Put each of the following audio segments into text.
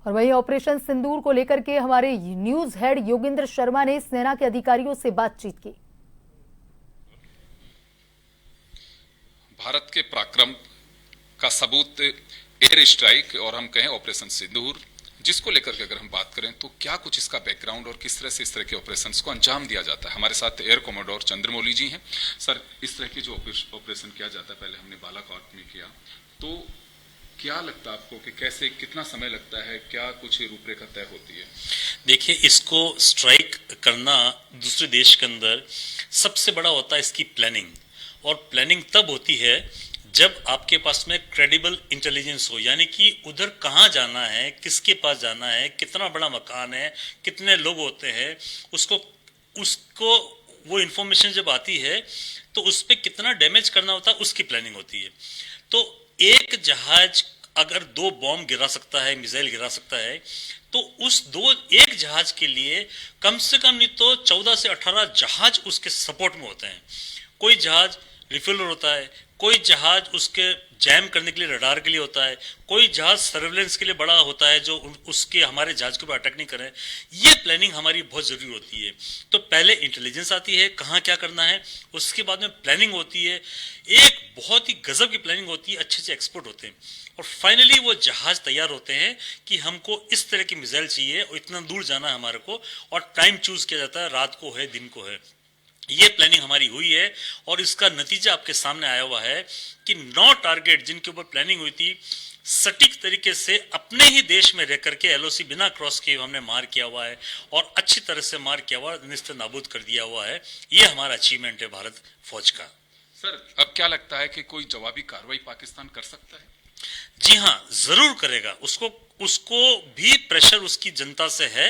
और वहीं ऑपरेशन सिंदूर को लेकर के हमारे न्यूज हेड योगेंद्र शर्मा ने सेना के अधिकारियों से बातचीत की। भारत के पराक्रम का सबूत एयर स्ट्राइक और हम कहें ऑपरेशन सिंदूर, जिसको लेकर के अगर हम बात करें तो क्या कुछ इसका बैकग्राउंड और किस तरह से इस तरह के ऑपरेशंस को अंजाम दिया जाता है। हमारे साथ एयर कमांडर चंद्रमौली जी हैं। सर, इस तरह की जो ऑपरेशन किया जाता है, पहले हमने बालाकोट में किया, तो क्या लगता है आपको कि कैसे, कितना समय लगता है, क्या कुछ रूपरेखा तय होती है? देखिए, इसको स्ट्राइक करना दूसरे देश के अंदर सबसे बड़ा होता है इसकी प्लानिंग, और प्लानिंग तब होती है जब आपके पास में क्रेडिबल इंटेलिजेंस हो, यानी कि उधर कहाँ जाना है, किसके पास जाना है, कितना बड़ा मकान है, कितने लोग होते हैं, उसको वो इंफॉर्मेशन जब आती है तो उस पर कितना डैमेज करना होता है, उसकी प्लानिंग होती है। तो एक जहाज अगर 2 बॉम्ब गिरा सकता है, मिसाइल गिरा सकता है, तो उस एक जहाज के लिए कम से कम नहीं तो 14 से 18 जहाज उसके सपोर्ट में होते हैं। कोई जहाज रिफिलर होता है, कोई जहाज उसके जैम करने के लिए रडार के लिए होता है, कोई जहाज सर्वेलेंस के लिए बड़ा होता है जो उसके हमारे जहाज के ऊपर अटैक नहीं करें। ये प्लानिंग हमारी बहुत जरूरी होती है। तो पहले इंटेलिजेंस आती है, कहाँ क्या करना है, उसके बाद में प्लानिंग होती है, एक बहुत ही गजब की प्लानिंग होती है, अच्छे से एक्सपर्ट होते हैं, और फाइनली वो जहाज तैयार होते हैं कि हमको इस तरह की मिसाइल चाहिए और इतना दूर जाना है हमारे को, और टाइम चूज किया जाता है, रात को है, दिन को है। ये प्लानिंग हमारी हुई है और इसका नतीजा आपके सामने आया हुआ है कि 9 टारगेट जिनके ऊपर प्लानिंग हुई थी, सटीक तरीके से अपने ही देश में रह करके एलओसी बिना क्रॉस किए हमने मार किया हुआ है, और अच्छी तरह से मार किया हुआ, निस्ते नाबूद कर दिया हुआ है। ये हमारा अचीवमेंट है भारत फौज का। सर, अब क्या लगता है कि कोई जवाबी कार्रवाई पाकिस्तान कर सकता है? जी हाँ, जरूर करेगा। उसको भी प्रेशर उसकी जनता से है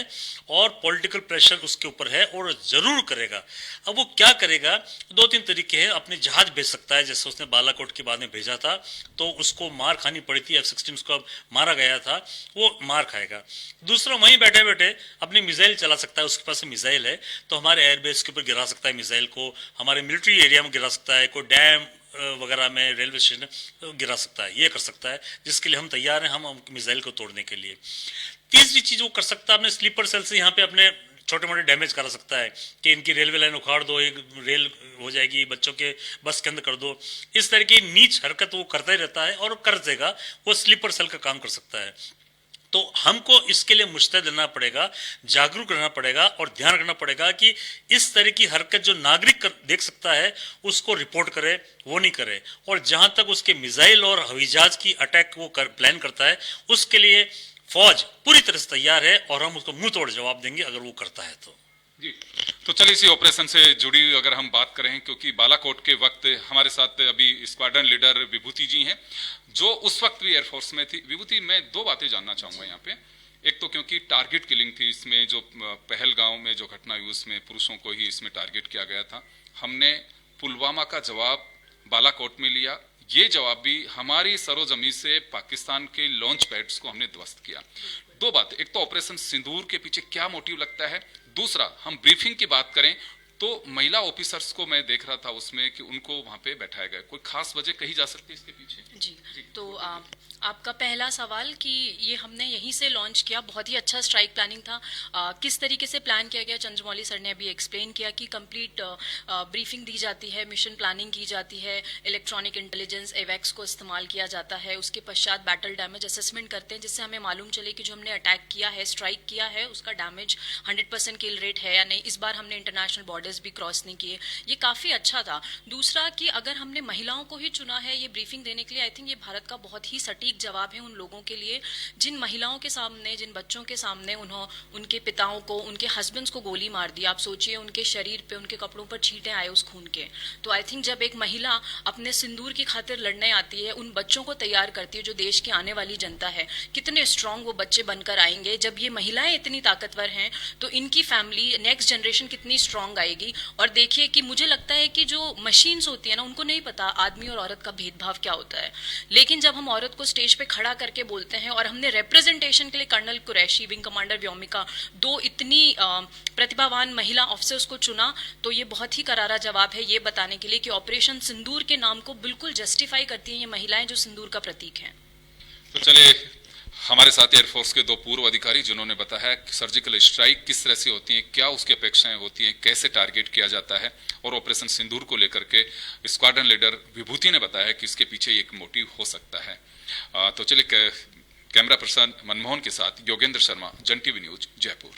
और पॉलिटिकल प्रेशर उसके ऊपर है, और जरूर करेगा। अब वो क्या करेगा, 2-3 तरीके हैं। अपने जहाज भेज सकता है, जैसे उसने बालाकोट के बाद में भेजा था, तो उसको मार खानी पड़ी थी, F-16 उसको मारा गया था, वो मार खाएगा। दूसरा, वहीं बैठे बैठे अपनी मिसाइल चला सकता है, उसके पास मिसाइल है तो हमारे एयरबेस के ऊपर गिरा सकता है मिसाइल को, हमारे मिलिट्री एरिया में गिरा सकता है, कोई डैम वगैरह में, रेलवे स्टेशन गिरा सकता है। ये कर सकता है, जिसके लिए हम तैयार हैं, हम मिसाइल को तोड़ने के लिए। तीसरी चीज वो कर सकता है, अपने स्लीपर सेल से यहाँ पे अपने छोटे मोटे डैमेज करा सकता है कि इनकी रेलवे लाइन उखाड़ दो, एक रेल हो जाएगी, बच्चों के बस के अंदर कर दो। इस तरह की नीच हरकत वो करता ही रहता है और कर देगा। वो स्लीपर सेल का काम कर सकता है। तो हमको इसके लिए मुस्तैद रहना पड़ेगा, जागरूक रहना पड़ेगा, और ध्यान रखना पड़ेगा कि इस तरह की हरकत जो नागरिक देख सकता है उसको रिपोर्ट करे, वो नहीं करे। और जहां तक उसके मिसाइल और हवाई जहाज की अटैक वो प्लान करता है, उसके लिए फौज पूरी तरह से तैयार है, और हम उसको मुंह तोड़ जवाब देंगे अगर वो करता है तो। जी, तो चलिए इसी ऑपरेशन से जुड़ी अगर हम बात करें, क्योंकि बालाकोट के वक्त हमारे साथ अभी स्क्वाड्रन लीडर विभूति जी हैं, जो उस वक्त भी एयरफोर्स में थी। विभूति, मैं 2 बातें जानना चाहूंगा यहाँ पे। एक तो क्योंकि टारगेट किलिंग थी इसमें, जो पहलगांव में जो घटना हुई उसमें पुरुषों को ही इसमें टारगेट किया गया था। हमने पुलवामा का जवाब बालाकोट में लिया। ये जवाब भी हमारी सरोजमी से पाकिस्तान के लॉन्च पैड्स को हमने ध्वस्त किया। 2 बातें, एक तो ऑपरेशन सिंदूर के पीछे क्या मोटिव लगता है, दूसरा हम ब्रीफिंग की बात करें तो महिला ऑफिसर्स को मैं देख रहा था उसमें कि उनको वहां पे बैठाया गया, कोई खास वजह कही जा सकती है इसके पीछे? जी। तो आपका पहला सवाल कि ये हमने यहीं से लॉन्च किया, बहुत ही अच्छा स्ट्राइक प्लानिंग था। किस तरीके से प्लान किया गया, चंद्रमौली सर ने अभी एक्सप्लेन किया कि कंप्लीट ब्रीफिंग दी जाती है, मिशन प्लानिंग की जाती है, इलेक्ट्रॉनिक इंटेलिजेंस एवेक्स को इस्तेमाल किया जाता है, उसके पश्चात बैटल डैमेज असेसमेंट करते हैं, जिससे हमें मालूम चले कि जो हमने अटैक किया है, स्ट्राइक किया है, उसका डैमेज 100% किल रेट है या नहीं। इस बार हमने इंटरनेशनल बॉर्डर्स भी क्रॉस नहीं किए, ये काफी अच्छा था। दूसरा कि अगर हमने महिलाओं को ही चुना है ये ब्रीफिंग देने के लिए, आई थिंक ये भारत का बहुत ही सटीक जवाब है उन लोगों के लिए जिन महिलाओं के सामने, जिन बच्चों के सामने उनके पिताओं को, उनके हस्बैंड्स को गोली मार दी। आप सोचिए, उनके शरीर पे, उनके कपड़ों पर छींटे आए उस खून के। तो आई थिंक जब एक महिला अपने सिंदूर की खातिर लड़ने आती है, उन बच्चों को तैयार करती है जो देश की आने वाली जनता है, कितने स्ट्रांग वो बच्चे बनकर आएंगे। जब ये महिलाएं इतनी ताकतवर हैं तो इनकी फैमिली, नेक्स्ट जनरेशन कितनी स्ट्रांग आएगी। और देखिए कि मुझे लगता है कि जो मशीन्स होती है ना, उनको नहीं पता आदमी और औरत का भेदभाव क्या होता है, लेकिन जब हम औरत को स्टेज पे खड़ा करके बोलते हैं, और हमने रिप्रेजेंटेशन के लिए colonel Qureshi, wing commander Vyomika, 2 इतनी प्रतिभावान महिला ऑफिसर्स को चुना, तो ये बहुत ही करारा जवाब है ये बताने के लिए कि ऑपरेशन सिंदूर के नाम को बिल्कुल जस्टिफाई करती हैं ये महिलाएं जो सिंदूर का प्रतीक हैं। तो चलिए, हमारे साथ एयरफोर्स के 2 पूर्व अधिकारी जिन्होंने बताया कि सर्जिकल स्ट्राइक किस तरह से होती है, क्या उसकी अपेक्षाएं होती हैं, कैसे टारगेट किया जाता है, और ऑपरेशन सिंदूर को लेकर के स्क्वाड्रन लीडर विभूति ने बताया कि इसके पीछे एक मोटिव हो सकता है। तो चलिए कैमरा पर्सन मनमोहन के साथ योगेंद्र शर्मा, जन टीवी न्यूज, जयपुर।